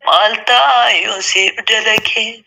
Malta Yosef Delake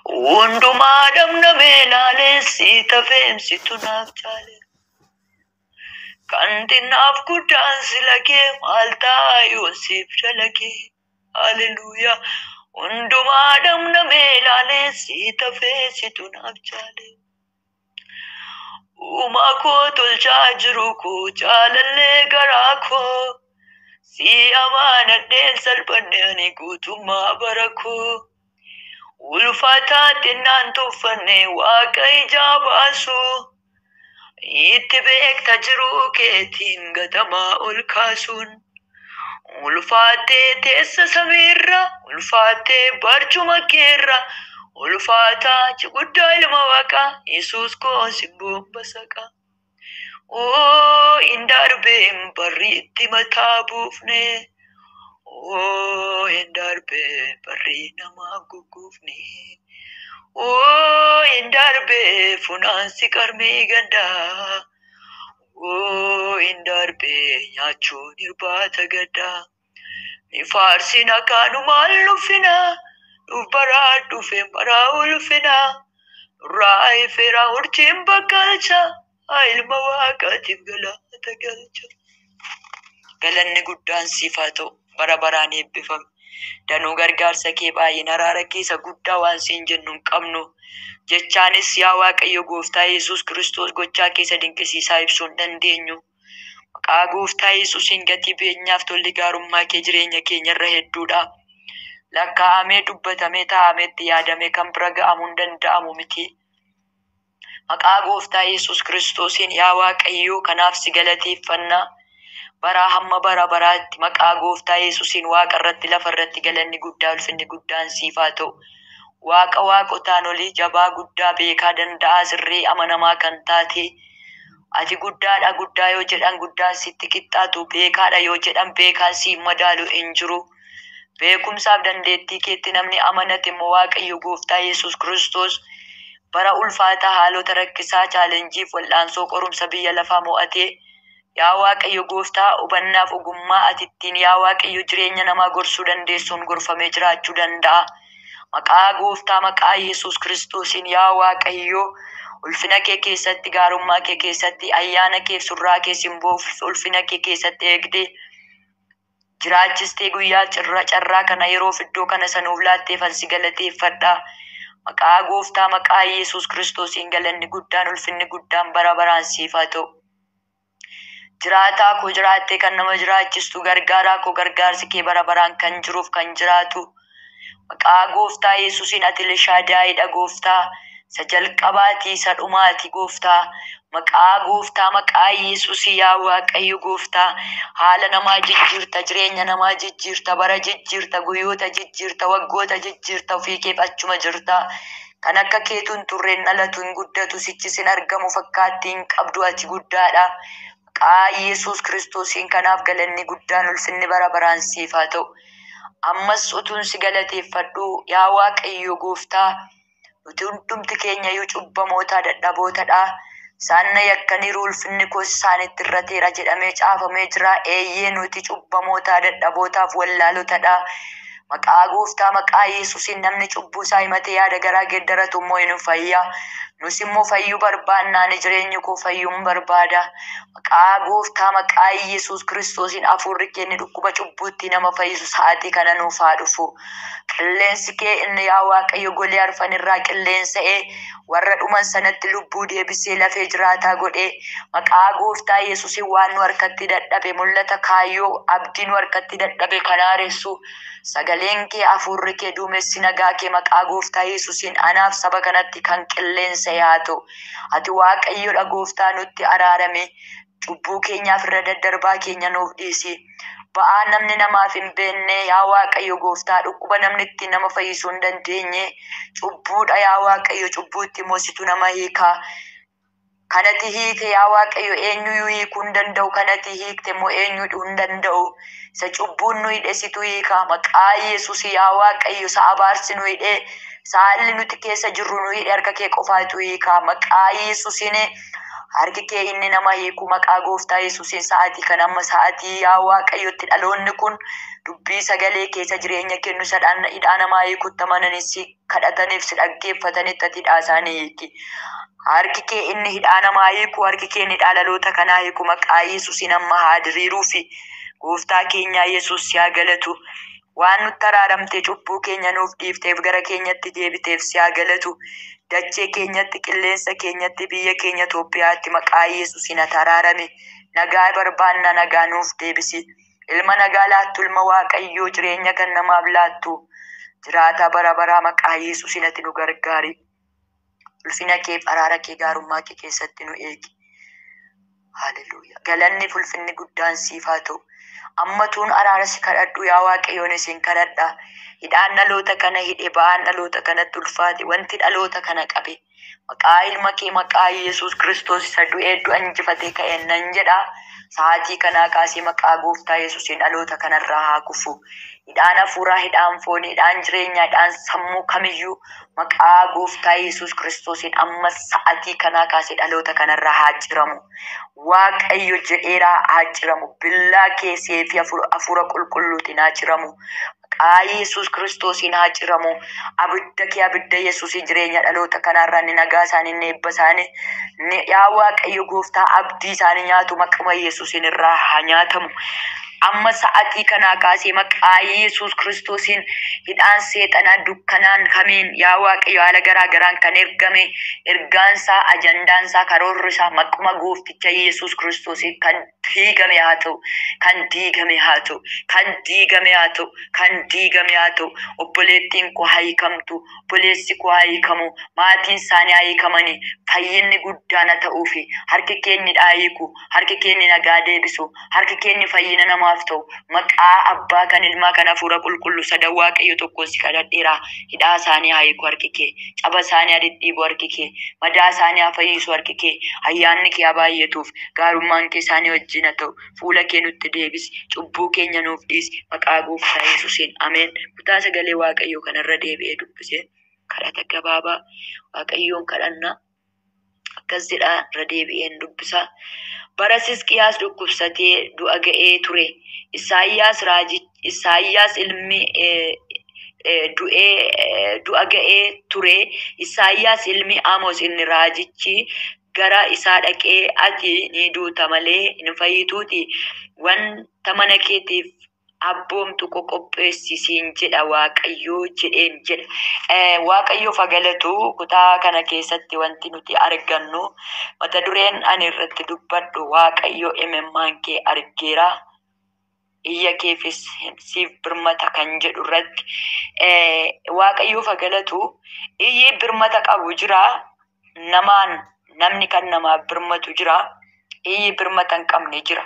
Unduma damna melale sita fem situnav chale Kantinav kudan silake Malta Yosef Delake Hallelujah Unduma damna melale sita fem situnav chale Uma ko tulcha jruku chalalle garako Si amana del salpanne kutuma barako Ulfata tinan tufane wakai jabasu Itibek tajru ke tingatama ulkasun Ulfate tessa samirra Ulfate barchuma kerra Ulfata chigudda ilma waka Yesus ko sibbum basaka Oh indarbe barritti matabufne Oh indarbe barri nama gugufne Oh indarbe funansi karmi ganda Oh indarbe nyachu nirbata gada Ni farsi nakanu malufina Ufara dufe mara ulfina Rai fera urchimba kalcha Ilma waaqaatiif galata galcha. Galanni guddaan siif haa ta'u bara baraan eebbifame. Danuu gargaarsa kee baay'een araara keessa guddaa waan siin jennu hin qabnu. Jechaanis yaa Waaqayyo Gooftaa Yesuus Kiristoos gochaa keessa dinqisiisaa ibsuu hin dandeenyu. Maqaa Gooftaa Yesuusiin gatii beenyaaf tolli gaarummaa kee jireenya keenyarra hedduudha. Lakkaa'amee dubbatamee taa'ameetti yaadamee kan bira ga'amuu hin danda'amu miti. Maqaa Gooftaa Yesuus Kiristoosiin yaa Waaqayyoo kanaaf si galateeffannaa baraa hamma bara baraatti maqaa Gooftaa Yesuusiin Waaqa irratti lafa irratti galanni guddaa ulfinni guddaan siif haa ta'u. Waaqa waaqotaan olii jabaa guddaa beekaa danda'aa sirrii amanamaa kan taate ati guddaadha guddaa yoo jedhan guddaan sitti qixxaatu beekaadha yoo jedhan beekaan siif madaalu hin jiru. Beekumsaaf dandeettii keetti namni amanate immoo Waaqayyo Gooftaa Yesuus Kiristoos bara ulfaataa haalota rakkisaa chaalenjiif wal'aansoo qorumsa biyya lafaa mo'atee yaa Waaqayyo Gooftaa hubannaaf ogummaa ati ittiin yaa Waaqayyo jireenya namaa gorsuu dandeessuun gorfamee jiraachuu danda'a. Maqaa Gooftaa maqaa Yesuus Kiristoosiin yaa Waaqayyo ulfina kee keessatti gaarummaa kee keessatti ayyaana kee surraa kee simboof ulfina kee keessatti eegdee jiraachistee guyyaa carraa kana yeroof iddoo kana sanuuf laattee fansi galateeffadhaa. Maqaa Gooftaa maqaa Yesuus Kiristoosiin galanni guddaan ulfinni guddaan bara baraan siif haa ta'u. Jiraataa koo jiraattee kan nama jiraachistu gargaaraa koo gargaarsi kee bara baraan kan jiruuf kan jiraatu. Maqaa Gooftaa Yesuusiin ati Elshaadaayidha Gooftaa. Isa jalqabaati isa dhumaati Gooftaa. Maqaa Gooftaa maqaa Yesuusii yaa Waaqayyo Gooftaa. Haala namaa jijjiirta jireenya namaa jijjiirta bara jijjiirta guyyoota jijjiirta waggoota jijjiirta ofii keef achuma jirta. Kan akka keetuun turreen dhalatu hin guddatu sichis hin argamu fakkaattii hin qabdu ati guddaadha. Maqaa Yesuus Kiristoosiin kanaaf galanni guddaan ulfinni bara baraan siif haa ta'u. Ammas utuun si galateeffadhu yaa Waaqayyo Gooftaa. Nuti hundumti keenya iyyuu cubbamoota dadhabootadha. Isaan yakkaniiru ulfinni koos isaanitti irrateera jedhamee caafamee jira. Eeyyee nuti cubbamoota dadhabootaaf wallaalotadha. Maqaa Gooftaa maqaa Yesuusiin namni cubbuu isaa himatee yaada garaa geeddaratu immoo hin fayya. Nus immoo fayyuu barbaannaan jireenyi koo fayyuun barbaada. Maqaa Gooftaa maqaa Yesuus Kiristoosiin hafuurri kee inni dhukkuba cubbuutti nama fayyisu sa'aatii kana nuuf haa dhufu. Qilleensi kee inni yaa Waaqayyo golee arfan irraa qilleensa'ee warra dhuman sanatti lubbuu deebisee lafee jiraataa godhee maqaa Gooftaa Yesuusiin waan nu harkatti dadhabe mul'ata kaayyoo abdii nu harkatti dadhabe kan haaressu sagaleen kee hafuurri kee duumessi nagaa kee maqaa Gooftaa Yesuusiin anaaf saba kanatti kan qilleensa'e haa ta'u. Ati Waaqayyodha Gooftaa nutti araarame cubbuu keenyaaf irra daddarbaa keenya nuuf dhiisi. Ba'aa namni namaaf hin beenne yaa Waaqayyo Gooftaa dhukkuba namni ittiin nama fayyisuu hin dandeenye cubbuudha yaa Waaqayyo cubbuutti moositu nama hiikaa. Kanati hiike yaa Waaqayyo eenyuyyuu hiikuu hin danda'u kanati hiikte immoo eenyuudhuu hin danda'u. Isa cubbuun nu hidhesitu hiika maqaa Yesuus yaa Waaqayyo isa abaarsi nu hidhee isa haalli nuti keessa jirru nu hidhe harka kee qofaatu hiika maqaa Yesuusiin harki kee inni nama hiiku maqaa gooftaa Yesuusiin sa'aatii kan amma sa'aatii yaa Waaqayyotti dhaloonni kun dubbii sagalee keessa jireenya kennu sadhaan hidhaa namaa hiikutti amananis kadhataniif si dhaggeeffatanitti ati hidhaa isaanii hiiki. Harki kee inni hidhaa namaa hiiku, harki kee inni dhaloota kanaa hiiku maqaa Yesuusiin amma haa diriiruu fi gooftaa keenya Yesuus yaa galatu. Waan nutti araaramtee cubbuu keenya nuuf dhiifteef gara keenyatti deebiteef si haa galatu. Dachee keenyatti, qilleensa keenyatti, biyya keenya Itoophiyaatti maqaa Yesuusiin ati araarame. Nagaa barbaanna, nagaa nuuf deebisi. Ilma nagaa laattu, ilma Waaqayyoo jireenya kan namaaf laattu. Jiraata bara baraa maqaa Yesuusiin ati nu gargaari. Ulfina kee fi araara kee gaarummaa kee keessatti nu eegi. Haleluuyaa. Galanni fi ulfinni guddaan siif haa ta'u. Ammatuun araara si kadhadhu yaa Waaqayyoon isin kadhadha. Hidhaan dhaloota kana hidhe, ba'aan dhaloota kanatti ulfaate, wanti dhaloota kana qabe maqaa ilma kee maqaa Yesuus Kiristoos isa du'ee du'a injifatee ka'e nan jedha. Sa'aatii kanaa kaasee maqaa gooftaa Yesuusiin dhaloota kanarraa haa kufu. Hidhaan hafuuraa, hidhaan foonii, hidhaan jireenyaa, hidhaan sammuu kamiyyuu maqaa gooftaa Yesuus Kiristoosiin amma sa'aatii kanaa kaasee dhaloota kanarraa haa ciramu. Waaqayyo jedheeraa haa ciramu. Billaa keessee fi hafuura qulqulluutiin haa ciramu. Maqaa Yesuus Kiristoosiin haa ciramu. Abidda kee, abidda Yesuusiin jireenya dhaloota kanarraa ni nagaa isaanii, ni eebba isaanii, yaa Waaqayyo gooftaa abdii isaanii nyaatu maqaa Yesuusiin irraa haa nyaatamu. Amma sa'aatii kanaa kaasee maqaa Yesuus Kiristoosiin hidhaan seexanaa dukkanaan kamiin yaa Waaqayyo haala garaa garaan kan ergame ergaansaa, ajandaansaa, karoorrisaa maquma goofticha Yesuus Kiristoosiin kan diigame haa ta'u, kan diigame haa ta'u, kan diigame haa ta'u, kan diigame haa ta'u. Obboleettiin koo haa hiikamtu, obboleessi koo haa hiikamu, maatiin isaanii haa hiikamanii, fayyinni guddaan haa ta'uufi harki keenni haa hiiku, harki keenni nagaa deebisu, harki keenni fayyina namaaf ta'u maqaa abbaa kan ilmaa kan hafuura qulqulluu sadan Waaqayyo tokkoon si kadhadheera. Hidhaa isaanii haa hiiku harki kee, caba isaanii haa dhidhiibu harki kee, madaa isaanii haa fayyisu harki kee, ayyaanni kee haa baay'atuuf, gaarummaan kee isaanii wajjin haa ta'u. Fuula kee nutti deebisi, cubbuu keenya nuuf dhiisi maqaa gooftaa Yesuusiin. Ameen. Kutaa sagalee Waaqayyoo kanarra deebi'ee dubbisee kadhata gabaabaa Waaqayyoon kadhannaa. Akkas jedha irra deebi'een dubbisa. Bara Hisqiyaas dhukkubsatee du'a ga'ee ture. Isaayyaas ilmi du'a ga'ee ture. Isaayyaas ilmi Amoos inni raajichi gara isaa dhaqee ati ni duuta malee hin fayyituuti. Wanta mana keetiif abboomtu qopheessisiin jedha Waaqayyoo jedheen jedha. Waaqayyoof haa galatu. Kutaa kana keessatti wanti nuti argannu mata dureen ani irratti dubbadhu Waaqayyo imimmaan kee argeera, iyya keefis siif birmata kan jedhu irratti Waaqayyoof haa galatu. Iyyi birmata qabu jira, namni kan namaaf birmatu jira, iyyi birmata hin qabne jira.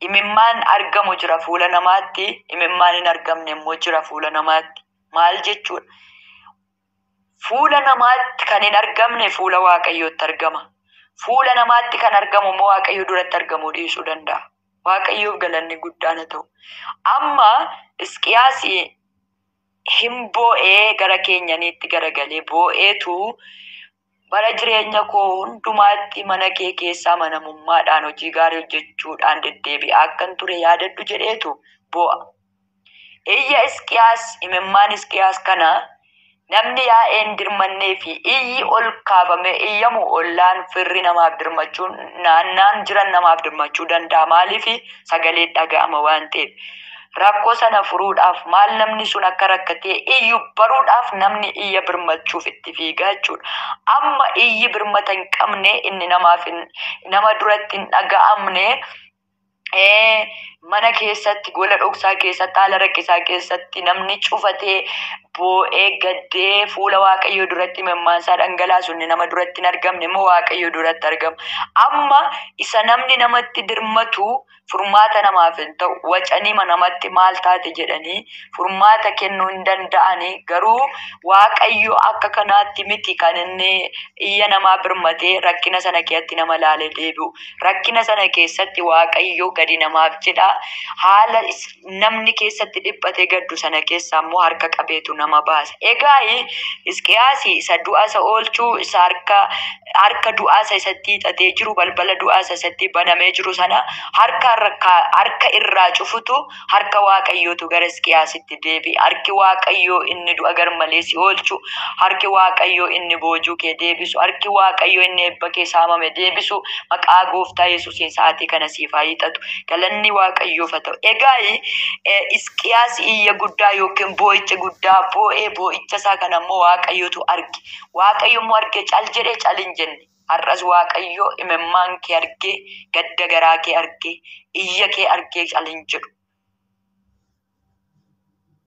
Imimmaan argamu jira fuula namaatti, imimmaan hin argamne immoo jira fuula namaatti. Maal jechuudha? Fuula namaatti kan hin argamne fuula Waaqayyootti argama. Fuula namaatti kan argamu immoo Waaqayyo duratti argamuu dhiisuu danda'a. Waaqayyoof galanni guddaan haa ta'u. Amma Hisqiyaas hin boo'ee gara keenyaniitti garagalee boo'eetu bara jireenya koo hundumaatti mana kee keessaa amanamummaadhaan hojii gaarii hojjechuudhaan deddeebi'aa akkan ture yaadadhu jedheetu boo'a. Iyya Hisqiyaas, imimmaan Hisqiyaas kana namni yaa'een dirmannee fi iyyi ol kaafame iyyamu ollaan firri namaaf dirmachuu, naannaan jiran namaaf dirmachuu danda'a. Maaliif sagalee dhaga'ama waan ta'eef. Rakkoo sana furuudhaaf maal namni sun akka rakkatee iyyu baruudhaaf namni iyya birmachuuf itti fiigaa jechuudha. Amma iyyi birmata hin qabne inni nama duratti hin dhaga'amne mana keessatti, gola dhoksaa keessatti, haala rakkisaa keessatti namni cufatee boo'ee gaddee fuula Waaqayyoo duratti imimmaan isaa dhangalaasu inni nama duratti hin argamne immoo Waaqayyoo duratti argama. Amma isa namni namatti dirmatu furmaata namaaf hin ta'u, wacanima namatti maal taate jedhanii furmaata kennuu hin danda'anii, garuu Waaqayyo akka kanaatti miti kan inni iyya namaa birmatee rakkina sana keessatti nama laalee deebi'u. Rakkina sana keessatti Waaqayyo gadi namaaf jedha. Haala namni keessatti dhiphatee gaddu sana keessa immoo harka qabeetu nama nama baasa. Egaa Hisqiyaasi isa du'a isa oolchuu isa harka du'aa isa isatti hiixatee jiru balbala du'aa isa isatti banamee jiru sana harka irraa cufutu harka Waaqayyootu gara Hisqiyaasitti deebi'e. Harki Waaqayyoo inni du'a garmalee si oolchu, harki Waaqayyoo inni boojuu kee deebisu, harki Waaqayyoo inni eebba kee saamame deebisu maqaa Gooftaa Yesuusiin sa'aatii kana siif haa hiixatu. Galanni Waaqayyoof haa ta'u. Egaa Hisqiyaas iyya guddaa yookiin boo'icha guddaa boo'icha isaa kana ammoo Waaqayyootu arge. Waaqayyo immoo arge cal jedhee cal hin jenne. Har'as Waaqayyo imimmaan kee argee gadda garaa kee argee iyya kee argee cal hin jedhu.